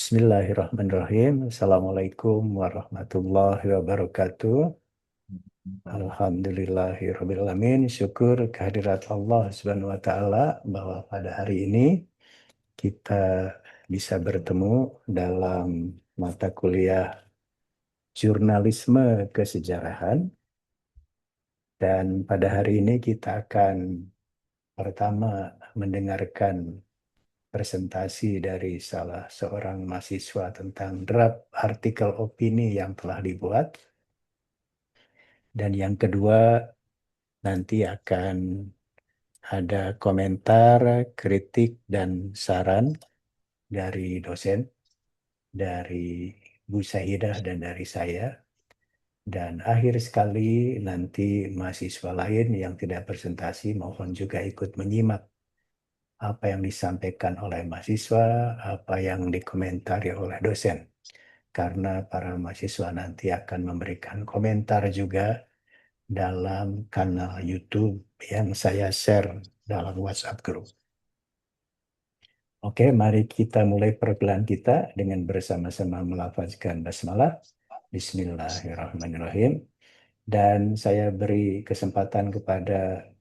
Bismillahirrahmanirrahim. Assalamualaikum warahmatullahi wabarakatuh. Alhamdulillahirrahmanirrahim. Syukur kehadirat Allah Subhanahu wa Ta'ala bahwa pada hari ini kita bisa bertemu dalam mata kuliah jurnalisme kesejarahan. Dan pada hari ini kita akan pertama mendengarkan presentasi dari salah seorang mahasiswa tentang draft artikel opini yang telah dibuat. Dan yang kedua, nanti akan ada komentar, kritik, dan saran dari dosen, dari Bu Sahidah dan dari saya. Dan akhir sekali nanti mahasiswa lain yang tidak presentasi mohon juga ikut menyimak apa yang disampaikan oleh mahasiswa, apa yang dikomentari oleh dosen. Karena para mahasiswa nanti akan memberikan komentar juga dalam kanal YouTube yang saya share dalam WhatsApp group. Oke, mari kita mulai perkuliahan kita dengan bersama-sama melafazkan basmalah. Bismillahirrahmanirrahim. Dan saya beri kesempatan kepada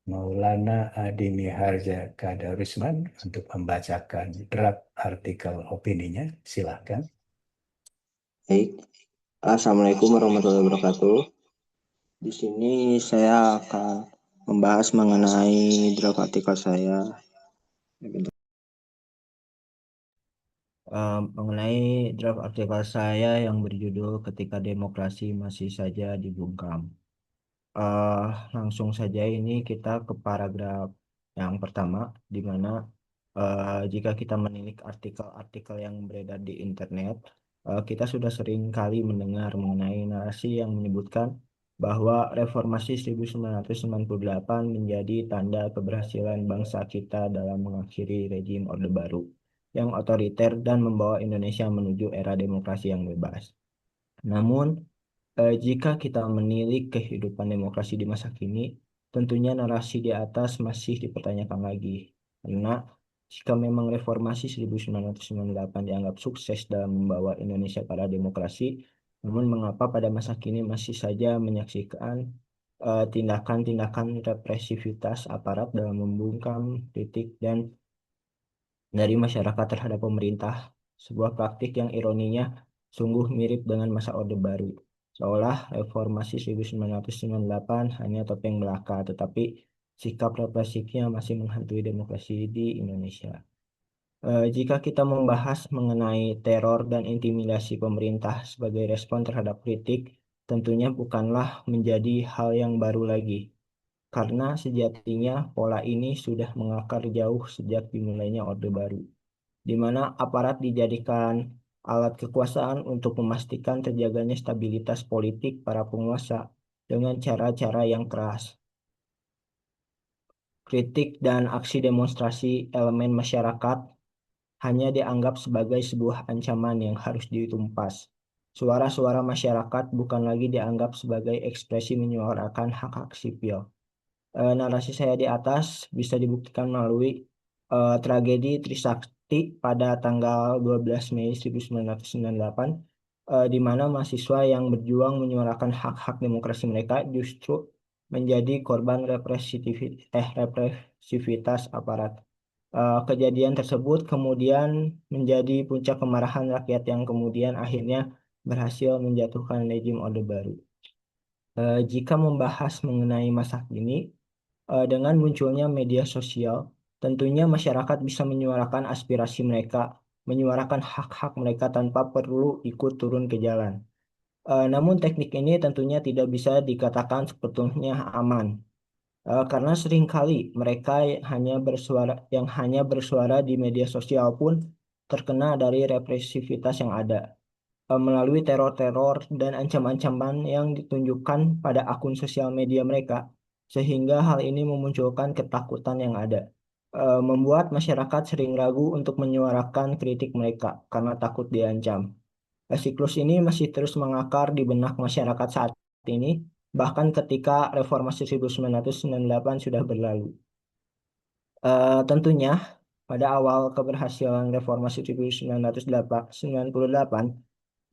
Maulana Adi Miharja Kadarusman untuk membacakan draft artikel opininya. Silakan. Baik, Assalamualaikum warahmatullahi wabarakatuh. Di sini saya akan membahas mengenai draft artikel saya. Mengenai draft artikel saya yang berjudul Ketika Demokrasi Masih Saja Dibungkam. Eh, Langsung saja ini kita ke paragraf yang pertama, di mana jika kita menilik artikel-artikel yang beredar di internet, kita sudah sering kali mendengar mengenai narasi yang menyebutkan bahwa reformasi 1998 menjadi tanda keberhasilan bangsa kita dalam mengakhiri rezim Orde Baru yang otoriter dan membawa Indonesia menuju era demokrasi yang bebas. Namun, jika kita menilik kehidupan demokrasi di masa kini, tentunya narasi di atas masih dipertanyakan lagi. Karena jika memang reformasi 1998 dianggap sukses dalam membawa Indonesia pada demokrasi, namun mengapa pada masa kini masih saja menyaksikan tindakan-tindakan represivitas aparat dalam membungkam kritik dan dari masyarakat terhadap pemerintah, sebuah praktik yang ironinya sungguh mirip dengan masa Orde Baru. Seolah reformasi 1998 hanya topeng belaka, tetapi sikap represifnya masih menghantui demokrasi di Indonesia. Jika kita membahas mengenai teror dan intimidasi pemerintah sebagai respon terhadap kritik, tentunya bukanlah menjadi hal yang baru lagi. Karena sejatinya pola ini sudah mengakar jauh sejak dimulainya Orde Baru, di mana aparat dijadikan alat kekuasaan untuk memastikan terjaganya stabilitas politik para penguasa dengan cara-cara yang keras. Kritik dan aksi demonstrasi elemen masyarakat hanya dianggap sebagai sebuah ancaman yang harus ditumpas. Suara-suara masyarakat bukan lagi dianggap sebagai ekspresi menyuarakan hak-hak sipil. Narasi saya di atas bisa dibuktikan melalui tragedi Trisakti pada tanggal 12 Mei 1998, di mana mahasiswa yang berjuang menyuarakan hak-hak demokrasi mereka justru menjadi korban represivitas aparat. Kejadian tersebut kemudian menjadi puncak kemarahan rakyat yang kemudian akhirnya berhasil menjatuhkan rezim Orde Baru. Jika membahas mengenai masa kini, dengan munculnya media sosial, tentunya masyarakat bisa menyuarakan aspirasi mereka, menyuarakan hak-hak mereka tanpa perlu ikut turun ke jalan. Namun teknik ini tentunya tidak bisa dikatakan sepenuhnya aman, karena seringkali mereka hanya bersuara di media sosial pun terkena dari represivitas yang ada, melalui teror-teror dan ancam-ancaman yang ditunjukkan pada akun sosial media mereka, sehingga hal ini memunculkan ketakutan yang ada, membuat masyarakat sering ragu untuk menyuarakan kritik mereka karena takut diancam. Siklus ini masih terus mengakar di benak masyarakat saat ini, bahkan ketika reformasi 1998 sudah berlalu. Tentunya pada awal keberhasilan reformasi 1998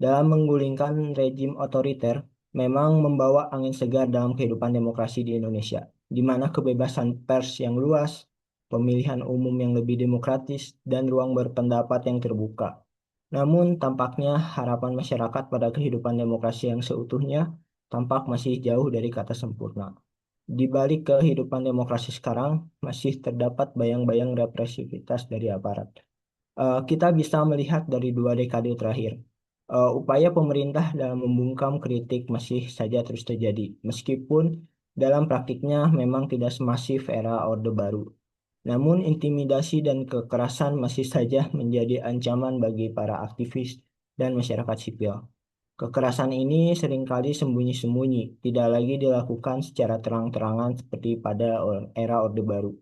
dalam menggulingkan rejim otoriter memang membawa angin segar dalam kehidupan demokrasi di Indonesia, di mana kebebasan pers yang luas, pemilihan umum yang lebih demokratis, dan ruang berpendapat yang terbuka. Namun, tampaknya harapan masyarakat pada kehidupan demokrasi yang seutuhnya tampak masih jauh dari kata sempurna. Di balik kehidupan demokrasi sekarang, masih terdapat bayang-bayang represivitas dari aparat. Kita bisa melihat dari 2 dekade terakhir, upaya pemerintah dalam membungkam kritik masih saja terus terjadi, meskipun dalam praktiknya memang tidak semasif era Orde Baru. Namun, intimidasi dan kekerasan masih saja menjadi ancaman bagi para aktivis dan masyarakat sipil. Kekerasan ini seringkali sembunyi-sembunyi, tidak lagi dilakukan secara terang-terangan seperti pada era Orde Baru.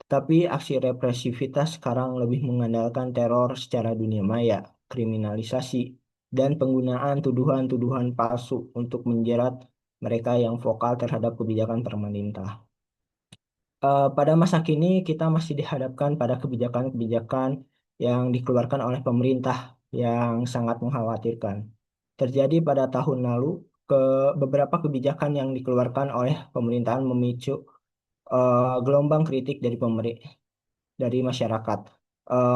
Tapi aksi represivitas sekarang lebih mengandalkan teror secara dunia maya, kriminalisasi, dan penggunaan tuduhan-tuduhan palsu untuk menjerat mereka yang vokal terhadap kebijakan pemerintah. Pada masa kini kita masih dihadapkan pada kebijakan-kebijakan yang dikeluarkan oleh pemerintah yang sangat mengkhawatirkan. Terjadi pada tahun lalu, ke beberapa kebijakan yang dikeluarkan oleh pemerintahan memicu gelombang kritik dari masyarakat.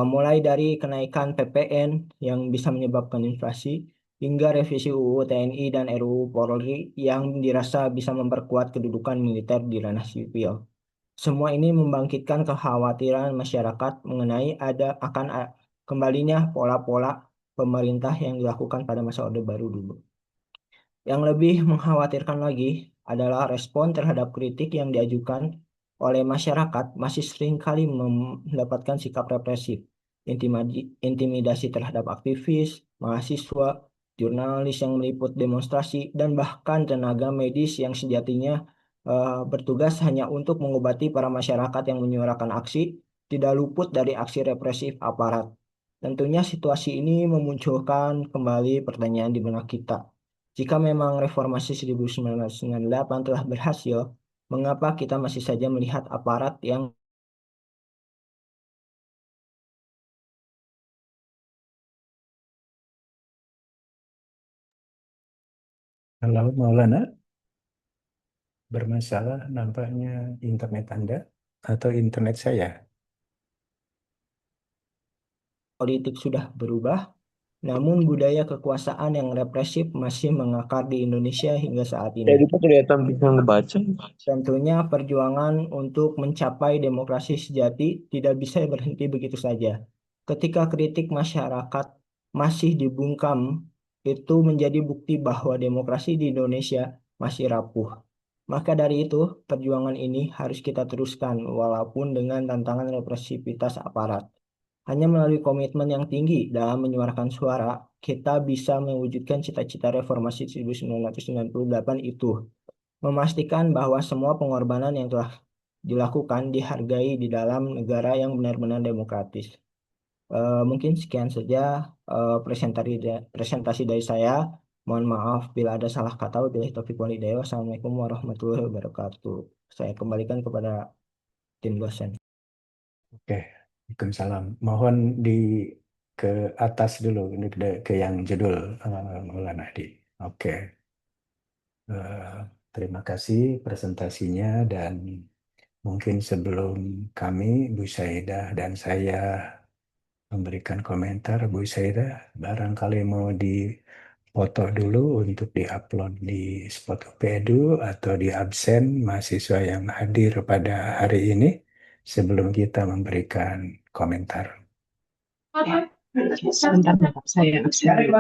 Mulai dari kenaikan PPN yang bisa menyebabkan inflasi, hingga revisi UU TNI dan RUU Polri yang dirasa bisa memperkuat kedudukan militer di ranah sipil. Semua ini membangkitkan kekhawatiran masyarakat mengenai kembalinya pola-pola pemerintah yang dilakukan pada masa Orde Baru dulu. Yang lebih mengkhawatirkan lagi adalah respon terhadap kritik yang diajukan oleh masyarakat masih seringkali mendapatkan sikap represif, intimidasi terhadap aktivis, mahasiswa, jurnalis yang meliput demonstrasi, dan bahkan tenaga medis yang sejatinya bertugas hanya untuk mengobati para masyarakat yang menyuarakan aksi, tidak luput dari aksi represif aparat. Tentunya situasi ini memunculkan kembali pertanyaan di benak kita. Jika memang reformasi 1998 telah berhasil, mengapa kita masih saja melihat aparat yang Kalau Maulana bermasalah nampaknya internet Anda atau internet saya. politik sudah berubah, namun budaya kekuasaan yang represif masih mengakar di Indonesia hingga saat ini? Jadi tuh kelihatan bisa ngebaca. Tentunya perjuangan untuk mencapai demokrasi sejati tidak bisa berhenti begitu saja. Ketika kritik masyarakat masih dibungkam, itu menjadi bukti bahwa demokrasi di Indonesia masih rapuh. Maka dari itu, perjuangan ini harus kita teruskan walaupun dengan tantangan represivitas aparat. Hanya melalui komitmen yang tinggi dalam menyuarakan suara, kita bisa mewujudkan cita-cita reformasi 1998 itu. Memastikan bahwa semua pengorbanan yang telah dilakukan dihargai di dalam negara yang benar-benar demokratis. Mungkin sekian saja presentasi dari saya. Mohon maaf bila ada salah kata. Wabillahi taufiq wal hidayah. Wassalamualaikum warahmatullahi wabarakatuh. Saya kembalikan kepada tim dosen. Oke, Waalaikumsalam. Mohon di ke atas dulu, ini ke yang judul Maulana Adi. Oke. Terima kasih presentasinya dan mungkin sebelum kami, Bu Saidah dan saya memberikan komentar, Bu Saidah barangkali mau difoto dulu untuk diupload di Spotify Edu atau di absen mahasiswa yang hadir pada hari ini sebelum kita memberikan komentar. Sebentar, Bapak, saya absen.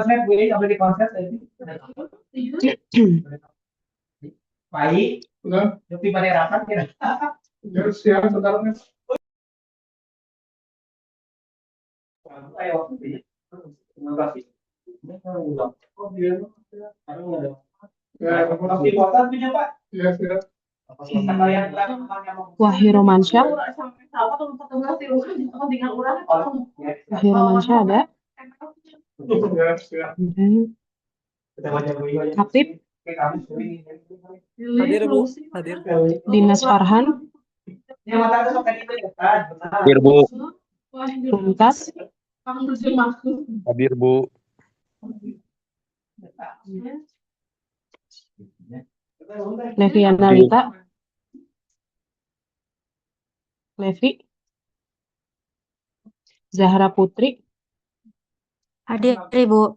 Baik, lebih pada rapat kira. Siap, saudara. Ayo, terima kasih. Oh, dia. Ya, Pak. Ya, siap. Wahyu Romansyah. Wahyu Romansyah ada? Ya, siap. Hatip. Hadir, Bu. Hadir. Dinas Farhan. Hadir, Bu. Mumtaz, Hadir, Bu. Levi Analita, Levi, Zahra Putri, Hadir, Ibu.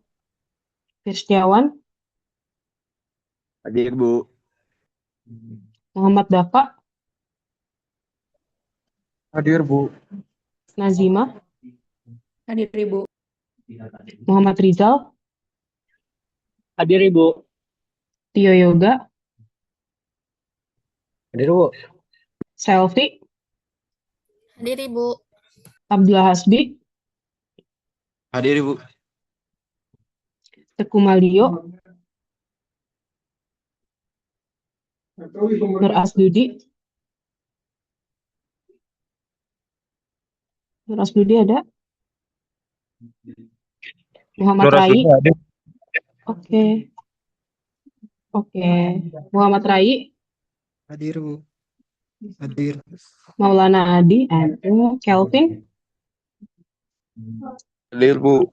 Firstiawan, Hadir, Bu. Muhammad Dafa, Hadir, Bu. Nazima, Hadir, Ibu. Muhammad Rizal, Hadir, Ibu. Tio Yoga, Hadir, Bu. Selfie, Hadir, Ibu. Abdullah Hasbi, Hadir, Ibu. Teku Malio, Nur Asdudi. Nur Asdudi ada? Muhammad Rai. Hadir. Oke. Oke. Muhammad Rai, Hadir, Bu. Hadir. Maulana Adi, ada. Kelvin, Hadir, Bu.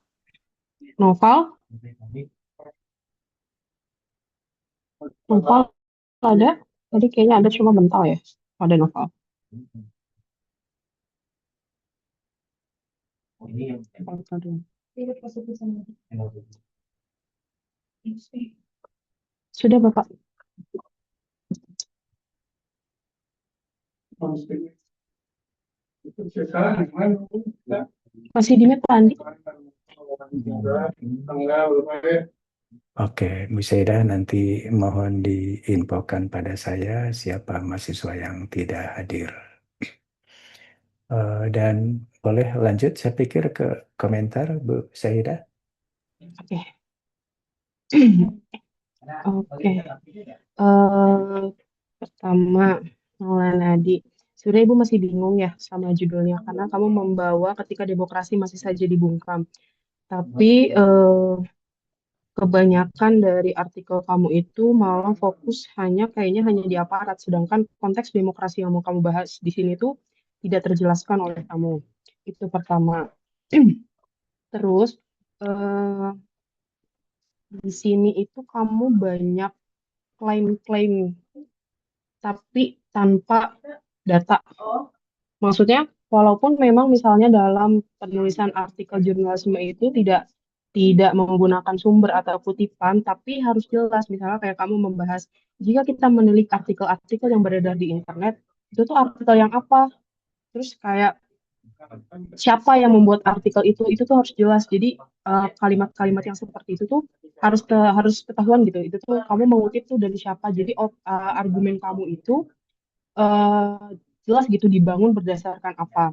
Noval, Noval ada? Tadi kayaknya ada cuma bentar ya. Ada Noval. Sudah Bapak. Masih di mute Pak Andi. Oke, Bu Saidah, nanti mohon diinfokan pada saya siapa mahasiswa yang tidak hadir. Dan boleh lanjut, saya pikir ke komentar Bu Saidah. Oke. Oke. Pertama, Maulana Adi. Sebenarnya Ibu masih bingung ya sama judulnya karena kamu membawa ketika demokrasi masih saja dibungkam. Tapi kebanyakan dari artikel kamu itu malah fokus kayaknya hanya di aparat, sedangkan konteks demokrasi yang mau kamu bahas di sini tuh tidak terjelaskan oleh kamu. Itu pertama. Terus di sini itu kamu banyak klaim-klaim tapi tanpa data. Maksudnya, walaupun memang misalnya dalam penulisan artikel jurnalisme itu tidak menggunakan sumber atau kutipan, tapi harus jelas. Misalnya kayak kamu membahas, jika kita menilik artikel-artikel yang beredar di internet, itu tuh artikel yang apa? Terus kayak siapa yang membuat artikel itu tuh harus jelas. Jadi kalimat-kalimat yang seperti itu tuh harus ketahuan gitu. Itu tuh kamu mengutip tuh dari siapa. Jadi argumen kamu itu jelas gitu dibangun berdasarkan apa.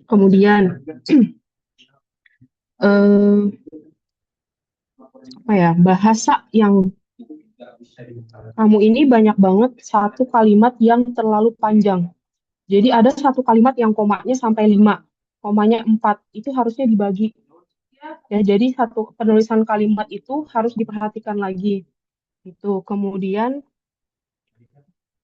Kemudian apa ya, bahasa yang kamu ini banyak banget satu kalimat yang terlalu panjang. Jadi ada satu kalimat yang komanya sampai 5, komanya 4, itu harusnya dibagi. Ya, jadi satu penulisan kalimat itu harus diperhatikan lagi. Itu. Kemudian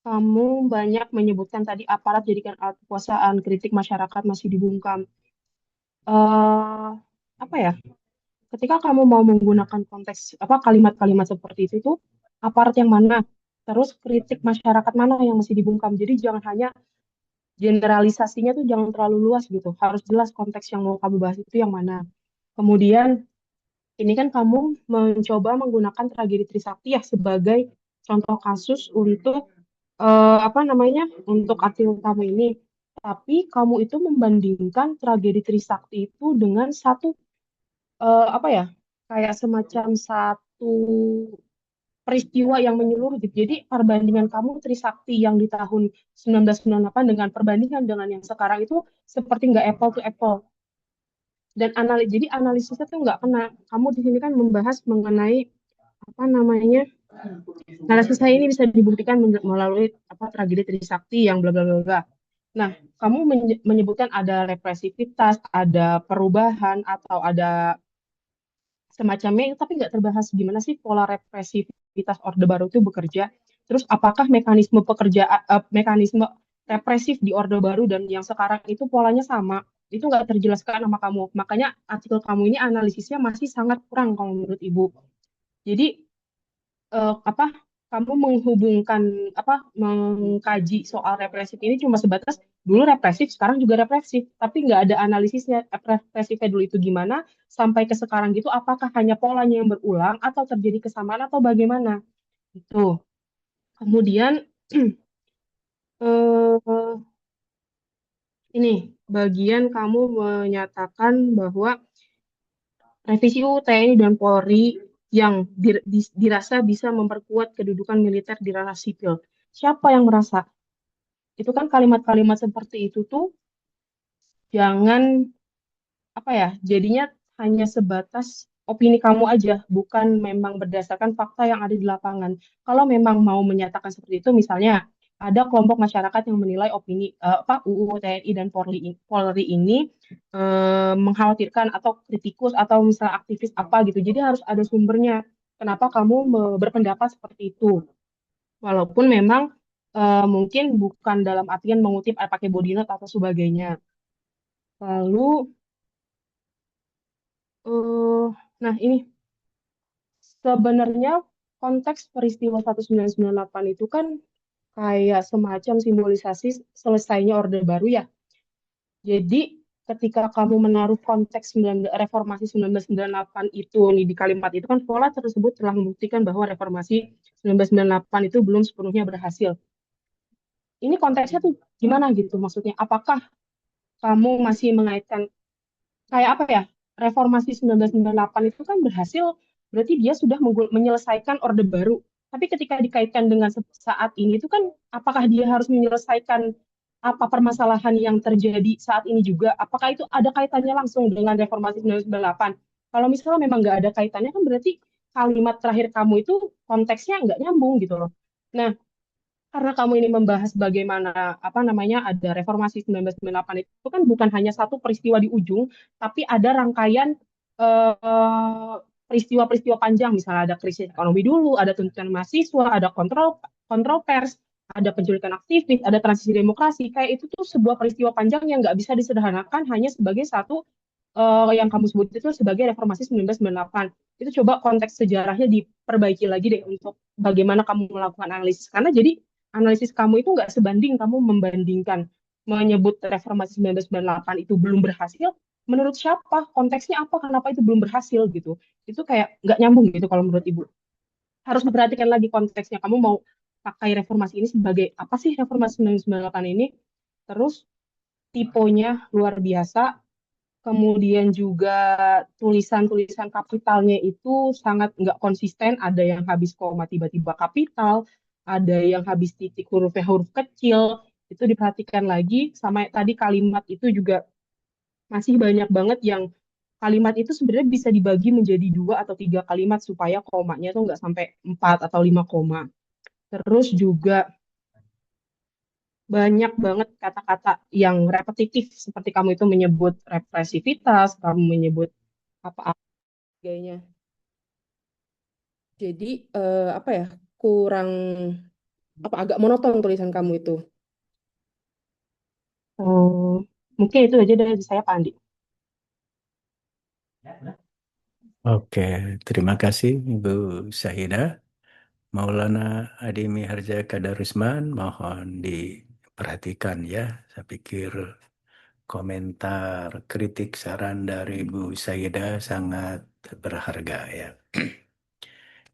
kamu banyak menyebutkan tadi aparat jadikan alat kekuasaan, kritik masyarakat masih dibungkam. Apa ya? Ketika kamu mau menggunakan konteks kalimat-kalimat seperti itu tuh aparat yang mana? Terus kritik masyarakat mana yang masih dibungkam. Jadi jangan hanya generalisasinya tuh jangan terlalu luas gitu. Harus jelas konteks yang mau kamu bahas itu yang mana. Kemudian ini kan kamu mencoba menggunakan tragedi Trisakti ya sebagai contoh kasus untuk untuk artikel kamu ini. Tapi kamu itu membandingkan tragedi Trisakti itu dengan satu kayak semacam satu peristiwa yang menyeluruh gitu. Jadi perbandingan kamu Trisakti yang di tahun 1998 dengan perbandingan dengan yang sekarang itu seperti nggak apple to apple. Dan jadi analisisnya tuh nggak kena. Kamu di sini kan membahas mengenai analisis saya ini bisa dibuktikan melalui tragedi Trisakti yang bla bla bla bla. Nah, kamu menyebutkan ada represivitas, ada perubahan atau ada semacamnya, tapi nggak terbahas gimana sih pola represivitas Orde Baru itu bekerja. Terus apakah mekanisme represif di Orde Baru dan yang sekarang itu polanya sama? itu nggak terjelaskan sama kamu. Makanya artikel kamu ini analisisnya masih sangat kurang kalau menurut Ibu. Jadi apa kamu menghubungkan apa mengkaji soal represif ini cuma sebatas dulu represif sekarang juga represif tapi nggak ada analisisnya represifnya dulu itu gimana sampai ke sekarang gitu apakah hanya polanya yang berulang atau terjadi kesamaan atau bagaimana itu kemudian eh, ini bagian kamu menyatakan bahwa revisi UU TNI dan Polri yang dirasa bisa memperkuat kedudukan militer di ranah sipil. Siapa yang merasa? Itu kan kalimat-kalimat seperti itu tuh jangan apa ya, jadinya hanya sebatas opini kamu aja, bukan memang berdasarkan fakta yang ada di lapangan. Kalau memang mau menyatakan seperti itu, misalnya ada kelompok masyarakat yang menilai opini apa UU TNI dan Polri ini mengkhawatirkan atau kritikus atau misalnya aktivis apa gitu. Jadi harus ada sumbernya. Kenapa kamu berpendapat seperti itu? Walaupun memang mungkin bukan dalam artian mengutip pakai body note atau sebagainya. Lalu, eh nah ini sebenarnya konteks peristiwa 1998 itu kan kayak semacam simbolisasi selesainya Orde Baru ya. Jadi ketika kamu menaruh konteks reformasi 1998 itu nih di kalimat itu kan pola tersebut telah membuktikan bahwa reformasi 1998 itu belum sepenuhnya berhasil. Ini konteksnya tuh gimana gitu maksudnya? Apakah kamu masih mengaitkan kayak apa ya? Reformasi 1998 itu kan berhasil, berarti dia sudah menyelesaikan Orde Baru. Tapi ketika dikaitkan dengan saat ini itu kan apakah dia harus menyelesaikan apa permasalahan yang terjadi saat ini juga? Apakah itu ada kaitannya langsung dengan reformasi 1998? Kalau misalnya memang nggak ada kaitannya kan berarti kalimat terakhir kamu itu konteksnya nggak nyambung gitu loh. Nah, karena kamu ini membahas bagaimana apa namanya ada reformasi 1998 itu kan bukan hanya satu peristiwa di ujung, tapi ada rangkaian eh, peristiwa-peristiwa panjang. Misalnya ada krisis ekonomi dulu, ada tuntutan mahasiswa, ada kontrol kontrol pers, ada penculikan aktivis, ada transisi demokrasi. Kayak itu tuh sebuah peristiwa panjang yang nggak bisa disederhanakan hanya sebagai satu yang kamu sebut itu sebagai reformasi 1998. Itu coba konteks sejarahnya diperbaiki lagi deh untuk bagaimana kamu melakukan analisis. Karena jadi analisis kamu itu nggak sebanding kamu membandingkan menyebut reformasi 1998 itu belum berhasil. Menurut siapa? Konteksnya apa? Kenapa itu belum berhasil gitu? Itu kayak nggak nyambung gitu kalau menurut Ibu. Harus diperhatikan lagi konteksnya. Kamu mau pakai reformasi ini sebagai apa sih reformasi 1998 ini? Terus tipenya luar biasa, kemudian juga tulisan-tulisan kapitalnya itu sangat nggak konsisten. Ada yang habis koma tiba-tiba kapital, ada yang habis titik hurufnya huruf kecil. Itu diperhatikan lagi. Sama tadi kalimat itu juga masih banyak banget yang kalimat itu sebenarnya bisa dibagi menjadi dua atau tiga kalimat supaya komanya tuh nggak sampai empat atau lima koma. Terus juga banyak banget kata-kata yang repetitif seperti kamu itu menyebut represivitas, kamu menyebut apa sebagainya. Jadi apa ya kurang apa agak monoton tulisan kamu itu. Eh, mungkin itu aja dari saya Pak Andi. Oke, terima kasih Ibu Sahida. Maulana Adi Miharja Kadarusman, mohon diperhatikan ya. Saya pikir komentar, kritik, saran dari Ibu Sahida sangat berharga ya.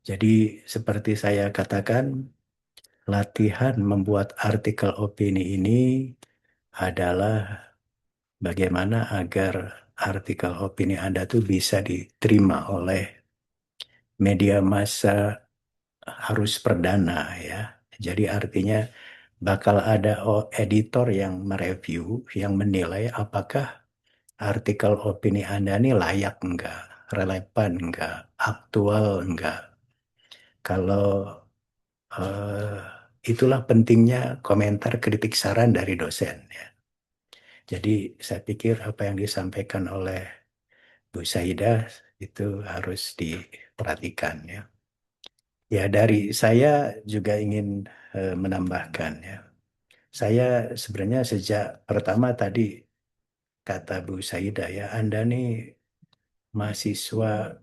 Jadi seperti saya katakan, latihan membuat artikel opini ini adalah bagaimana agar artikel opini Anda tuh bisa diterima oleh media massa harus perdana ya. Jadi artinya bakal ada editor yang mereview, yang menilai apakah artikel opini Anda ini layak enggak, relevan enggak, aktual enggak. Kalau itulah pentingnya komentar kritik saran dari dosen ya. Jadi saya pikir apa yang disampaikan oleh Bu Saidah itu harus diperhatikan ya. Ya dari saya juga ingin menambahkan ya. Saya sebenarnya sejak pertama tadi kata Bu Saidah ya, Anda nih mahasiswa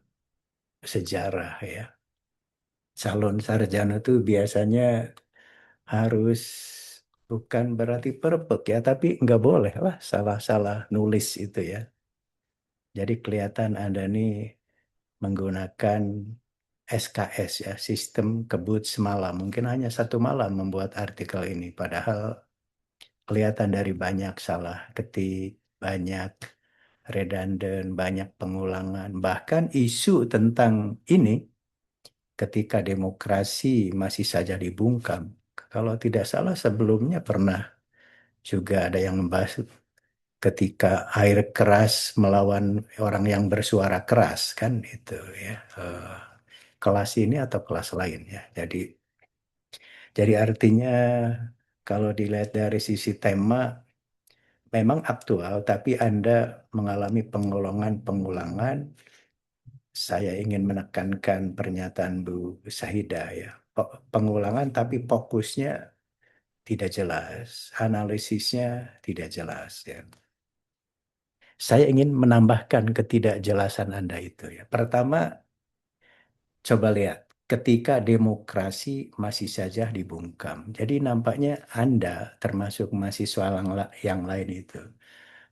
sejarah ya. Calon sarjana itu biasanya harus bukan berarti perfect ya, tapi nggak boleh lah salah-salah nulis itu ya. Jadi kelihatan Anda nih menggunakan SKS ya, sistem kebut semalam. Mungkin hanya 1 malam membuat artikel ini, padahal kelihatan dari banyak salah ketik, banyak redundant, banyak pengulangan. Bahkan isu tentang ini ketika demokrasi masih saja dibungkam. Kalau tidak salah sebelumnya pernah juga ada yang membahas ketika air keras melawan orang yang bersuara keras kan itu ya. Kelas ini atau kelas lain ya. Jadi artinya kalau dilihat dari sisi tema memang aktual, tapi Anda mengalami pengulangan-pengulangan. Saya ingin menekankan pernyataan Bu Sahidah ya. Pengulangan tapi fokusnya tidak jelas, analisisnya tidak jelas ya. Saya ingin menambahkan ketidakjelasan Anda itu ya. Pertama, coba lihat ketika demokrasi masih saja dibungkam. Jadi nampaknya Anda termasuk mahasiswa yang lain itu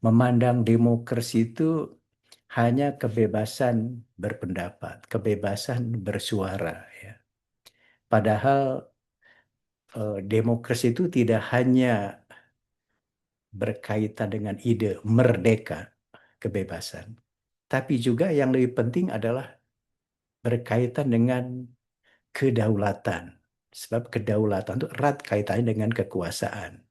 memandang demokrasi itu hanya kebebasan berpendapat, kebebasan bersuara ya. Padahal demokrasi itu tidak hanya berkaitan dengan ide merdeka, kebebasan, tapi juga yang lebih penting adalah berkaitan dengan kedaulatan. Sebab kedaulatan itu erat kaitannya dengan kekuasaan.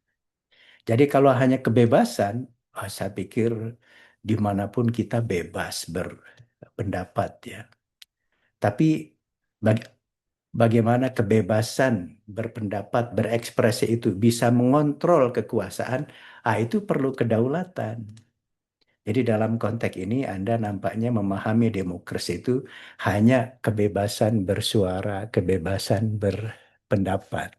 Jadi kalau hanya kebebasan, saya pikir dimanapun kita bebas berpendapat ya. Tapi bagaimana kebebasan berpendapat, berekspresi itu bisa mengontrol kekuasaan, itu perlu kedaulatan. Jadi dalam konteks ini Anda nampaknya memahami demokrasi itu hanya kebebasan bersuara, kebebasan berpendapat.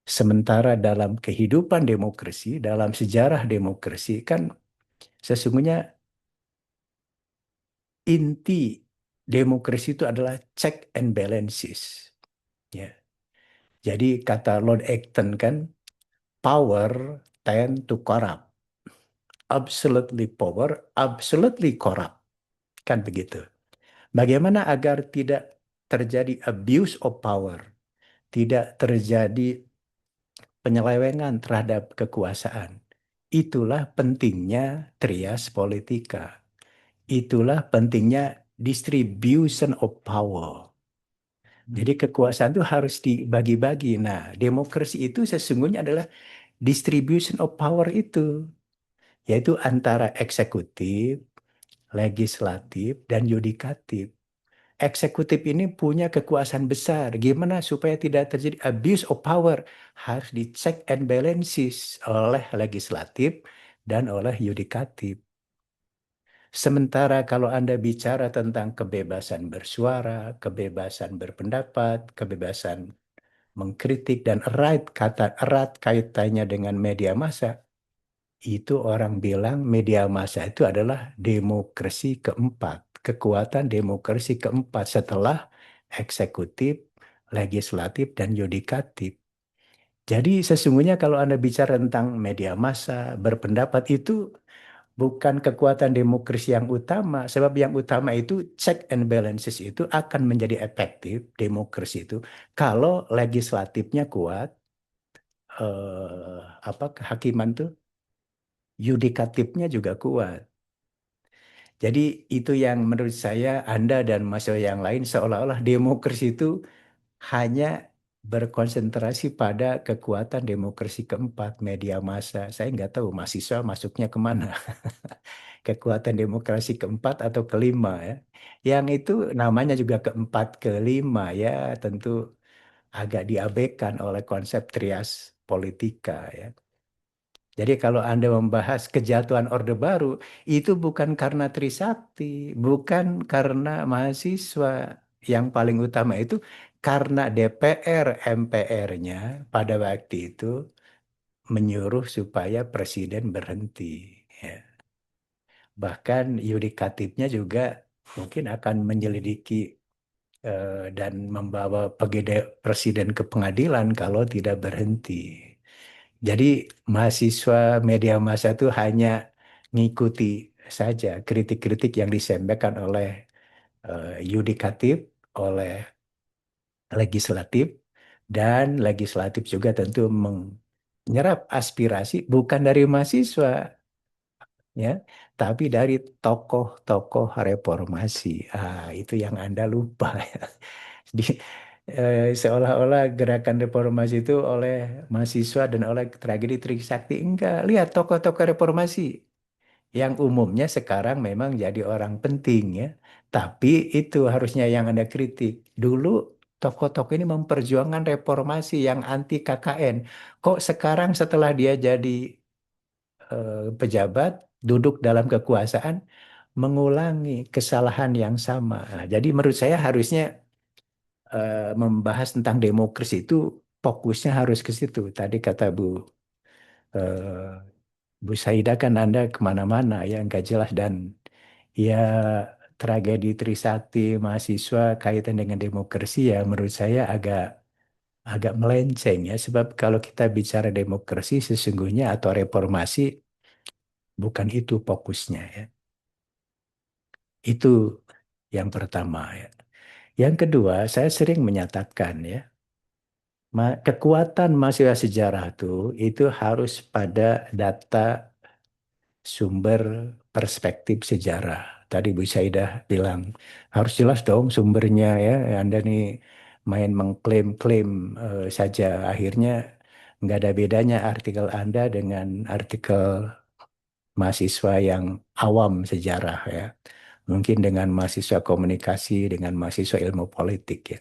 Sementara dalam kehidupan demokrasi, dalam sejarah demokrasi kan sesungguhnya inti demokrasi itu adalah check and balances. Ya. Jadi kata Lord Acton kan, power tend to corrupt. Absolutely power, absolutely corrupt. Kan begitu. Bagaimana agar tidak terjadi abuse of power, tidak terjadi penyelewengan terhadap kekuasaan. Itulah pentingnya trias politika. Itulah pentingnya distribution of power. Jadi kekuasaan itu harus dibagi-bagi. Nah, demokrasi itu sesungguhnya adalah distribution of power itu, yaitu antara eksekutif, legislatif, dan yudikatif. Eksekutif ini punya kekuasaan besar. Gimana supaya tidak terjadi abuse of power? Harus dicek and balances oleh legislatif dan oleh yudikatif. Sementara kalau Anda bicara tentang kebebasan bersuara, kebebasan berpendapat, kebebasan mengkritik, dan erat kaitannya dengan media massa, itu orang bilang media massa itu adalah demokrasi keempat, kekuatan demokrasi keempat setelah eksekutif, legislatif, dan yudikatif. Jadi sesungguhnya kalau Anda bicara tentang media massa, berpendapat itu bukan kekuatan demokrasi yang utama, sebab yang utama itu check and balances itu akan menjadi efektif demokrasi itu kalau legislatifnya kuat, kehakiman tuh yudikatifnya juga kuat. Jadi itu yang menurut saya Anda dan mahasiswa yang lain seolah-olah demokrasi itu hanya berkonsentrasi pada kekuatan demokrasi keempat, media massa. Saya nggak tahu mahasiswa masuknya kemana. Kekuatan demokrasi keempat atau kelima ya. Yang itu namanya juga keempat, kelima ya tentu agak diabaikan oleh konsep trias politika ya. Jadi kalau Anda membahas kejatuhan Orde Baru, itu bukan karena Trisakti, bukan karena mahasiswa. Yang paling utama itu karena DPR, MPR-nya pada waktu itu menyuruh supaya presiden berhenti. Ya. Bahkan yudikatifnya juga mungkin akan menyelidiki dan membawa presiden ke pengadilan kalau tidak berhenti. Jadi mahasiswa media massa itu hanya ngikuti saja kritik-kritik yang disampaikan oleh yudikatif, oleh legislatif, dan legislatif juga tentu menyerap aspirasi bukan dari mahasiswa, ya, tapi dari tokoh-tokoh reformasi. Itu yang Anda lupa. Di, seolah-olah gerakan reformasi itu oleh mahasiswa dan oleh tragedi Trisakti. Enggak, lihat tokoh-tokoh reformasi yang umumnya sekarang memang jadi orang penting, ya. Tapi itu harusnya yang Anda kritik. Dulu tokoh-tokoh ini memperjuangkan reformasi yang anti KKN. Kok sekarang setelah dia jadi pejabat, duduk dalam kekuasaan, mengulangi kesalahan yang sama. Nah, jadi menurut saya harusnya membahas tentang demokrasi itu fokusnya harus ke situ. Tadi kata eh, Bu Saida kan Anda kemana-mana ya nggak jelas, dan ya tragedi Trisakti mahasiswa kaitan dengan demokrasi ya menurut saya agak agak melenceng, ya, sebab kalau kita bicara demokrasi sesungguhnya atau reformasi bukan itu fokusnya, ya. Itu yang pertama, ya. Yang kedua, saya sering menyatakan, ya, kekuatan mahasiswa sejarah itu harus pada data sumber perspektif sejarah. Tadi Bu Saidah bilang harus jelas dong sumbernya, ya. Anda nih main mengklaim-klaim saja, akhirnya nggak ada bedanya artikel Anda dengan artikel mahasiswa yang awam sejarah, ya. Mungkin dengan mahasiswa komunikasi, dengan mahasiswa ilmu politik, ya.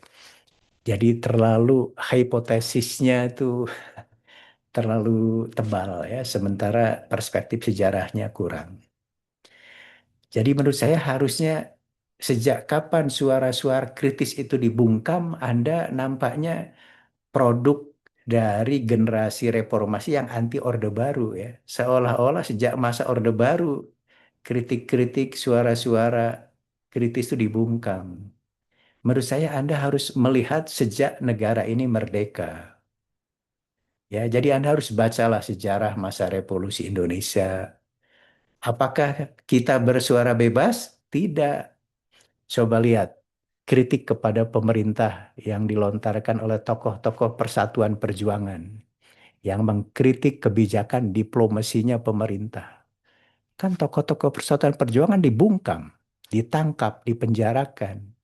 Jadi terlalu hipotesisnya itu terlalu tebal, ya, sementara perspektif sejarahnya kurang. Jadi menurut saya harusnya sejak kapan suara-suara kritis itu dibungkam, Anda nampaknya produk dari generasi reformasi yang anti Orde Baru, ya. Seolah-olah sejak masa Orde Baru kritik-kritik suara-suara kritis itu dibungkam. Menurut saya Anda harus melihat sejak negara ini merdeka. Ya, jadi Anda harus bacalah sejarah masa revolusi Indonesia. Apakah kita bersuara bebas? Tidak. Coba lihat kritik kepada pemerintah yang dilontarkan oleh tokoh-tokoh Persatuan Perjuangan yang mengkritik kebijakan diplomasinya pemerintah. Kan tokoh-tokoh Persatuan Perjuangan dibungkam, ditangkap, dipenjarakan.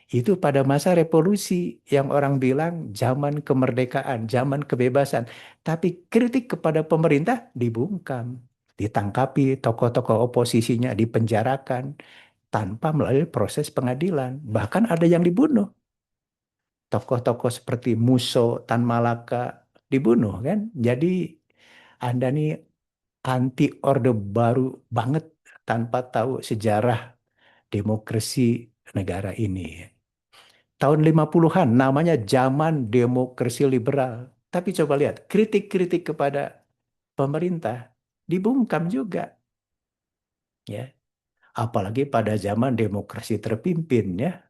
Itu pada masa revolusi yang orang bilang zaman kemerdekaan, zaman kebebasan. Tapi kritik kepada pemerintah dibungkam, ditangkapi tokoh-tokoh oposisinya, dipenjarakan tanpa melalui proses pengadilan. Bahkan ada yang dibunuh. Tokoh-tokoh seperti Musso, Tan Malaka dibunuh, kan. Jadi Anda nih anti Orde Baru banget tanpa tahu sejarah demokrasi negara ini. Tahun 50-an namanya zaman demokrasi liberal. Tapi coba lihat, kritik-kritik kepada pemerintah dibungkam juga, ya. Apalagi pada zaman demokrasi terpimpin, ya.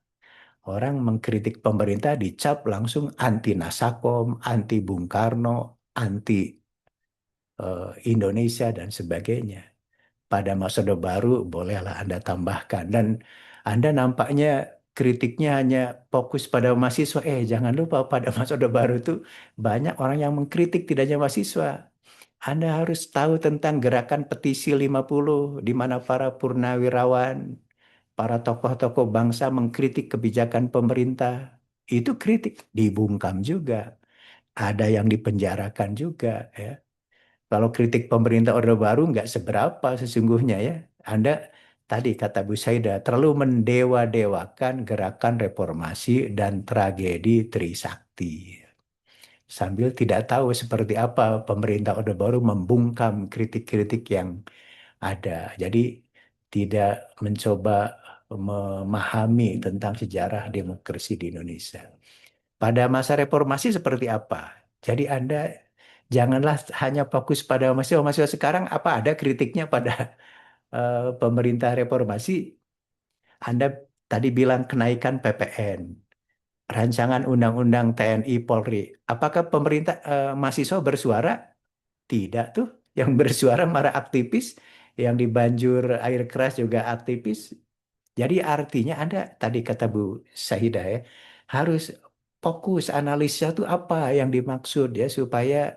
Orang mengkritik pemerintah dicap langsung anti Nasakom, anti Bung Karno, anti Indonesia dan sebagainya. Pada masa Orde Baru bolehlah Anda tambahkan. Dan Anda nampaknya kritiknya hanya fokus pada mahasiswa. Jangan lupa pada masa Orde Baru itu banyak orang yang mengkritik tidak hanya mahasiswa. Anda harus tahu tentang gerakan petisi 50 di mana para purnawirawan, para tokoh-tokoh bangsa mengkritik kebijakan pemerintah. Itu kritik dibungkam juga. Ada yang dipenjarakan juga, ya. Kalau kritik pemerintah Orde Baru nggak seberapa sesungguhnya, ya. Anda tadi kata Bu Saida terlalu mendewa-dewakan gerakan reformasi dan tragedi Trisakti. Sambil tidak tahu seperti apa pemerintah Orde Baru membungkam kritik-kritik yang ada. Jadi tidak mencoba memahami tentang sejarah demokrasi di Indonesia. Pada masa reformasi seperti apa? Jadi Anda janganlah hanya fokus pada mahasiswa-mahasiswa sekarang, apa ada kritiknya pada pemerintah reformasi, Anda tadi bilang kenaikan PPN, rancangan undang-undang TNI Polri. Apakah pemerintah mahasiswa bersuara? Tidak tuh. Yang bersuara marah aktivis, yang di Banjur air keras juga aktivis. Jadi artinya Anda tadi kata Bu Syahidah ya, harus fokus analisnya tuh apa yang dimaksud ya supaya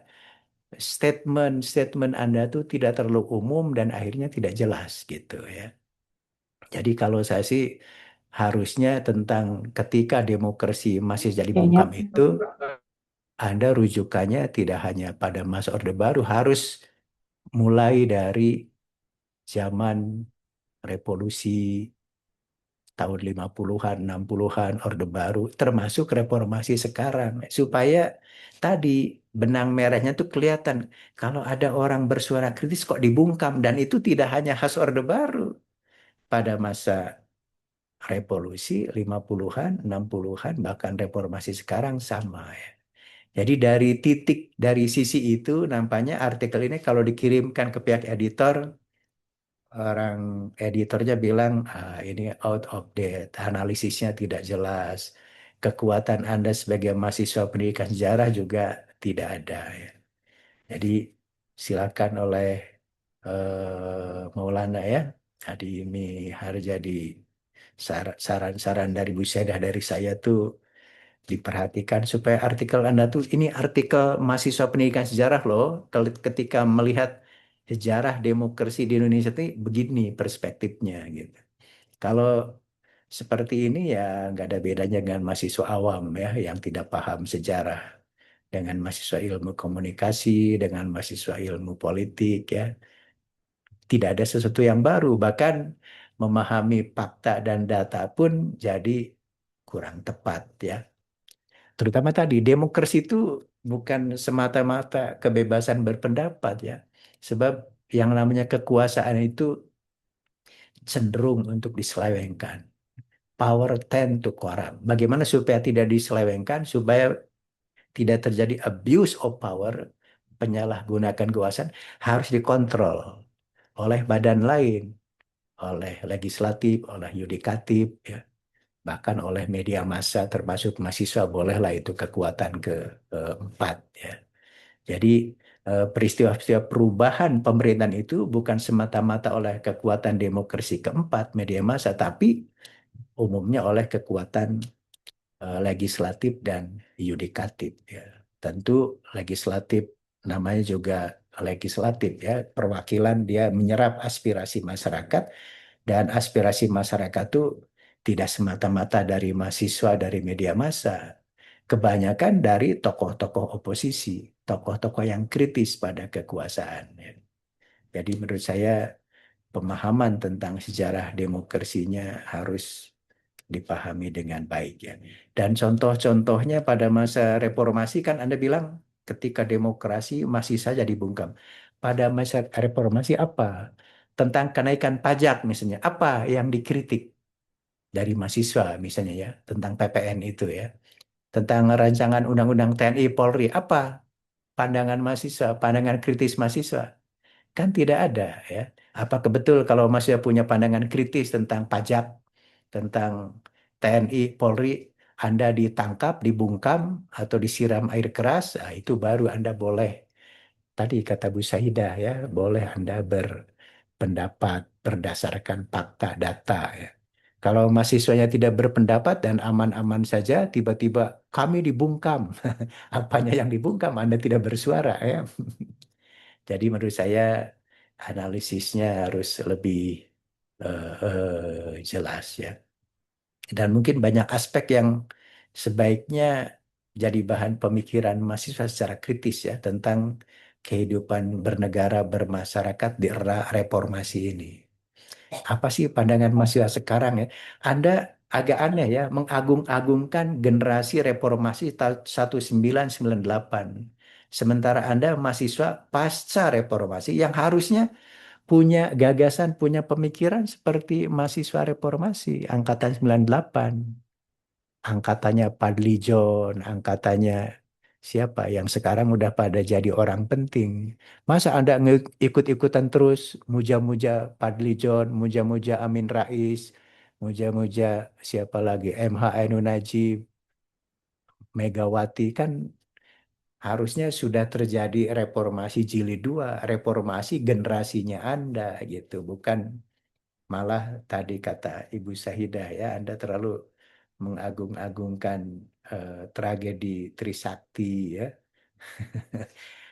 statement Anda tuh tidak terlalu umum dan akhirnya tidak jelas gitu ya. Jadi kalau saya sih harusnya tentang ketika demokrasi masih jadi Kayaknya bungkam itu, Anda rujukannya tidak hanya pada masa Orde Baru, harus mulai dari zaman revolusi tahun 50-an, 60-an, Orde Baru, termasuk reformasi sekarang. Supaya tadi benang merahnya tuh kelihatan. Kalau ada orang bersuara kritis kok dibungkam. Dan itu tidak hanya khas Orde Baru. Pada masa revolusi 50-an, 60-an, bahkan reformasi sekarang sama ya. Jadi dari sisi itu nampaknya artikel ini kalau dikirimkan ke pihak editor, orang editornya bilang, ah, ini out of date, analisisnya tidak jelas. Kekuatan Anda sebagai mahasiswa pendidikan sejarah juga tidak ada ya. Jadi silakan oleh Maulana ya, Hadi ini harus jadi saran-saran dari Bu Sedah dari saya tuh diperhatikan supaya artikel Anda tuh ini artikel mahasiswa pendidikan sejarah loh. Ketika melihat sejarah demokrasi di Indonesia itu begini perspektifnya gitu. Kalau seperti ini ya nggak ada bedanya dengan mahasiswa awam ya yang tidak paham sejarah, dengan mahasiswa ilmu komunikasi, dengan mahasiswa ilmu politik ya. Tidak ada sesuatu yang baru, bahkan memahami fakta dan data pun jadi kurang tepat ya. Terutama tadi, demokrasi itu bukan semata-mata kebebasan berpendapat ya. Sebab yang namanya kekuasaan itu cenderung untuk diselewengkan. Power tend to corrupt. Bagaimana supaya tidak diselewengkan, supaya tidak terjadi abuse of power, penyalahgunaan kekuasaan, harus dikontrol oleh badan lain, oleh legislatif, oleh yudikatif, ya, bahkan oleh media massa termasuk mahasiswa bolehlah itu kekuatan keempat ya. Jadi peristiwa-peristiwa perubahan pemerintahan itu bukan semata-mata oleh kekuatan demokrasi keempat media massa, tapi umumnya oleh kekuatan legislatif dan yudikatif ya. Tentu legislatif namanya juga legislatif ya, perwakilan dia menyerap aspirasi masyarakat, dan aspirasi masyarakat itu tidak semata-mata dari mahasiswa, dari media massa. Kebanyakan dari tokoh-tokoh oposisi, tokoh-tokoh yang kritis pada kekuasaan. Ya. Jadi menurut saya pemahaman tentang sejarah demokrasinya harus dipahami dengan baik ya. Dan contoh-contohnya pada masa reformasi kan Anda bilang ketika demokrasi masih saja dibungkam. Pada masa reformasi apa? Tentang kenaikan pajak misalnya, apa yang dikritik dari mahasiswa misalnya ya, tentang PPN itu ya. Tentang rancangan undang-undang TNI Polri, apa pandangan mahasiswa, pandangan kritis mahasiswa? Kan tidak ada ya. Apakah betul kalau mahasiswa punya pandangan kritis tentang pajak, tentang TNI, Polri, Anda ditangkap, dibungkam, atau disiram air keras, nah, itu baru Anda boleh, tadi kata Bu Saidah ya, boleh Anda berpendapat berdasarkan fakta data ya. Kalau mahasiswanya tidak berpendapat dan aman-aman saja, tiba-tiba kami dibungkam. Apanya yang dibungkam? Anda tidak bersuara ya. Jadi menurut saya analisisnya harus lebih jelas ya. Dan mungkin banyak aspek yang sebaiknya jadi bahan pemikiran mahasiswa secara kritis ya tentang kehidupan bernegara bermasyarakat di era reformasi ini. Apa sih pandangan mahasiswa sekarang ya? Anda agak aneh ya mengagung-agungkan generasi reformasi tahun 1998. Sementara Anda mahasiswa pasca reformasi yang harusnya punya gagasan, punya pemikiran seperti mahasiswa reformasi angkatan 98. Angkatannya Padli John, angkatannya siapa yang sekarang udah pada jadi orang penting. Masa Anda ikut-ikutan terus muja-muja Fadly John, muja-muja Amin Rais, muja-muja siapa lagi, MH Ainun Najib, Megawati, kan harusnya sudah terjadi reformasi jilid 2, reformasi generasinya Anda gitu, bukan malah tadi kata Ibu Sahidah ya, Anda terlalu mengagung-agungkan tragedi Trisakti ya.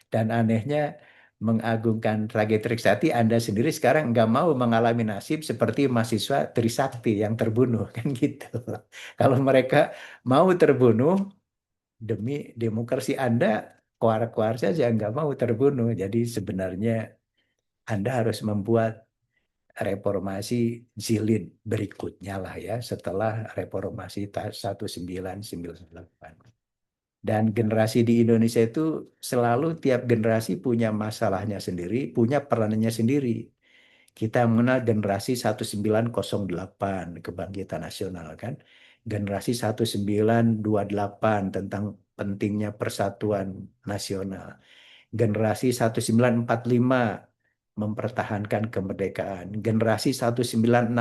Dan anehnya mengagungkan tragedi Trisakti, Anda sendiri sekarang nggak mau mengalami nasib seperti mahasiswa Trisakti yang terbunuh kan gitu. Kalau mereka mau terbunuh demi demokrasi, Anda keluar-keluar saja nggak mau terbunuh. Jadi sebenarnya Anda harus membuat reformasi jilid berikutnya lah ya, setelah reformasi 1998. Dan generasi di Indonesia itu selalu tiap generasi punya masalahnya sendiri, punya perannya sendiri. Kita mengenal generasi 1908 Kebangkitan Nasional kan. Generasi 1928 tentang pentingnya persatuan nasional. Generasi 1945 mempertahankan kemerdekaan. Generasi 1966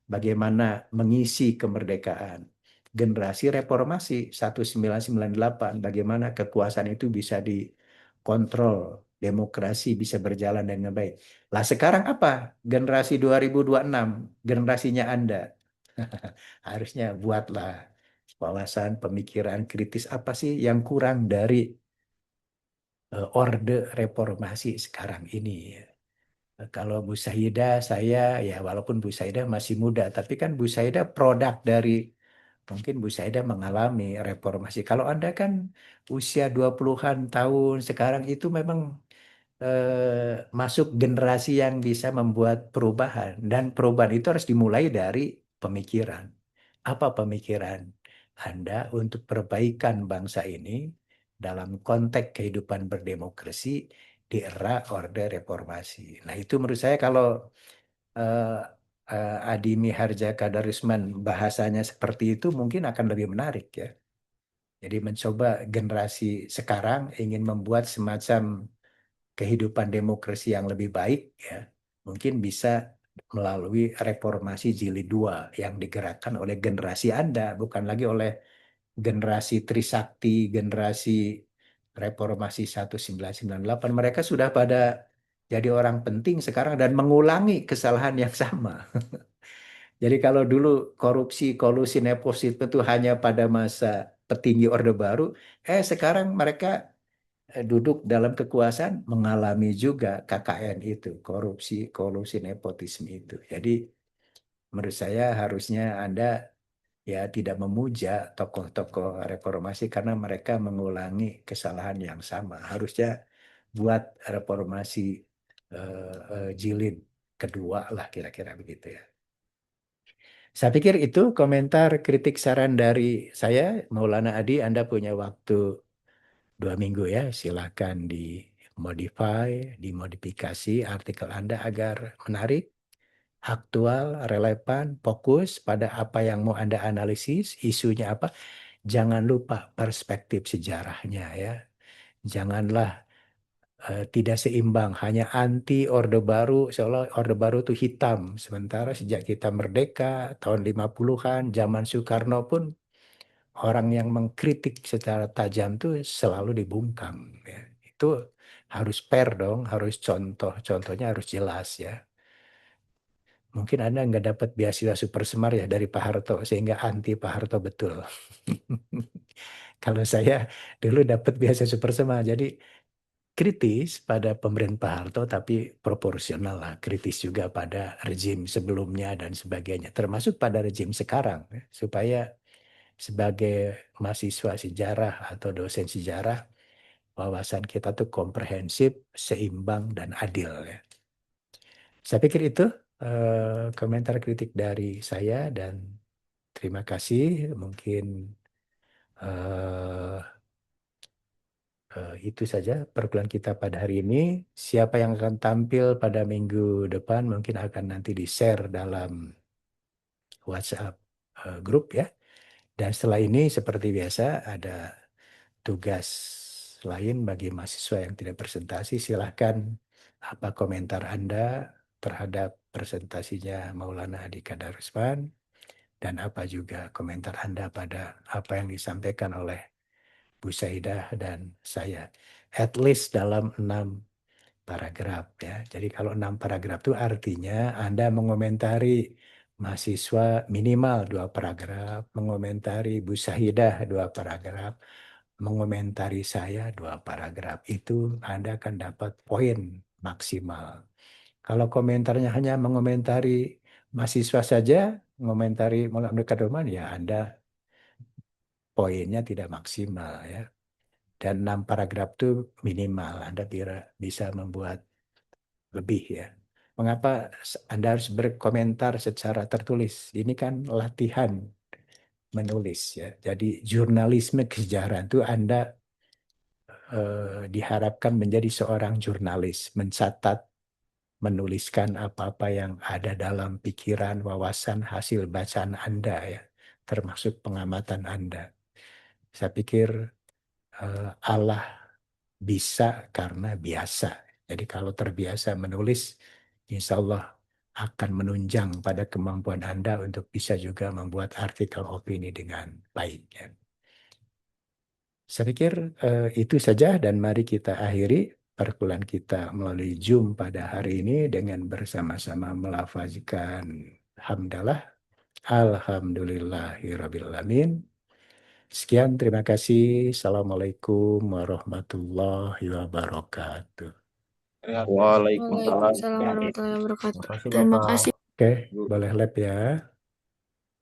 bagaimana mengisi kemerdekaan. Generasi reformasi 1998 bagaimana kekuasaan itu bisa dikontrol, demokrasi bisa berjalan dengan baik. Lah sekarang apa? Generasi 2026, generasinya Anda. Harusnya buatlah wawasan pemikiran kritis, apa sih yang kurang dari orde reformasi sekarang ini. Kalau Bu Saidah, saya ya walaupun Bu Saidah masih muda, tapi kan Bu Saidah produk dari, mungkin Bu Saidah mengalami reformasi. Kalau Anda kan usia 20-an tahun, sekarang itu memang masuk generasi yang bisa membuat perubahan. Dan perubahan itu harus dimulai dari pemikiran. Apa pemikiran Anda untuk perbaikan bangsa ini dalam konteks kehidupan berdemokrasi di era Orde Reformasi? Nah, itu menurut saya kalau eh, Adi Miharja Kadarisman bahasanya seperti itu mungkin akan lebih menarik ya. Jadi mencoba generasi sekarang ingin membuat semacam kehidupan demokrasi yang lebih baik ya, mungkin bisa melalui reformasi jilid 2 yang digerakkan oleh generasi Anda, bukan lagi oleh generasi Trisakti, generasi reformasi 1998. Mereka sudah pada jadi orang penting sekarang dan mengulangi kesalahan yang sama. Jadi kalau dulu korupsi, kolusi, nepotisme itu hanya pada masa petinggi Orde Baru, sekarang mereka duduk dalam kekuasaan mengalami juga KKN itu, korupsi, kolusi, nepotisme itu. Jadi menurut saya harusnya Anda ya tidak memuja tokoh-tokoh reformasi karena mereka mengulangi kesalahan yang sama. Harusnya buat reformasi jilid kedua lah kira-kira begitu ya. Saya pikir itu komentar kritik saran dari saya. Maulana Adi, Anda punya waktu 2 minggu ya, silakan dimodify, dimodifikasi artikel Anda agar menarik, aktual, relevan, fokus pada apa yang mau Anda analisis, isunya apa. Jangan lupa perspektif sejarahnya ya. Janganlah tidak seimbang, hanya anti Orde Baru, seolah Orde Baru itu hitam. Sementara sejak kita merdeka tahun 50-an, zaman Soekarno pun orang yang mengkritik secara tajam tuh selalu dibungkam ya. Itu harus fair dong, harus contohnya harus jelas ya. Mungkin Anda nggak dapat beasiswa Super Semar ya dari Pak Harto sehingga anti Pak Harto betul. Kalau saya dulu dapat beasiswa Super Semar, jadi kritis pada pemerintahan Pak Harto tapi proporsional lah, kritis juga pada rezim sebelumnya dan sebagainya, termasuk pada rezim sekarang ya. Supaya sebagai mahasiswa sejarah atau dosen sejarah, wawasan kita tuh komprehensif, seimbang, dan adil ya. Saya pikir itu komentar kritik dari saya dan terima kasih. Mungkin eh, itu saja perkuliahan kita pada hari ini. Siapa yang akan tampil pada minggu depan mungkin akan nanti di-share dalam WhatsApp grup ya. Dan setelah ini seperti biasa ada tugas lain bagi mahasiswa yang tidak presentasi, silahkan apa komentar Anda terhadap presentasinya Maulana Hadi Kadarusman, dan apa juga komentar Anda pada apa yang disampaikan oleh Bu Saidah dan saya. At least dalam 6 paragraf ya. Jadi kalau 6 paragraf itu artinya Anda mengomentari mahasiswa minimal 2 paragraf, mengomentari Bu Saidah 2 paragraf, mengomentari saya 2 paragraf. Itu Anda akan dapat poin maksimal. Kalau komentarnya hanya mengomentari mahasiswa saja, mengomentari Maulana Kadarusman, ya Anda poinnya tidak maksimal ya. Dan 6 paragraf itu minimal, Anda bisa membuat lebih ya. Mengapa Anda harus berkomentar secara tertulis? Ini kan latihan menulis ya. Jadi jurnalisme kesejahteraan itu Anda diharapkan menjadi seorang jurnalis, mencatat, menuliskan apa-apa yang ada dalam pikiran, wawasan, hasil bacaan Anda ya, termasuk pengamatan Anda. Saya pikir Allah bisa karena biasa. Jadi kalau terbiasa menulis, insya Allah akan menunjang pada kemampuan Anda untuk bisa juga membuat artikel opini dengan baik. Ya. Saya pikir itu saja, dan mari kita akhiri perkuliahan kita melalui Zoom pada hari ini dengan bersama-sama melafazkan hamdalah, alhamdulillahirrabbilalamin. Sekian, terima kasih. Assalamualaikum warahmatullahi wabarakatuh. Waalaikumsalam. Waalaikumsalam warahmatullahi wabarakatuh. Terima kasih Terima Bapak. kasih. Oke, boleh lab ya.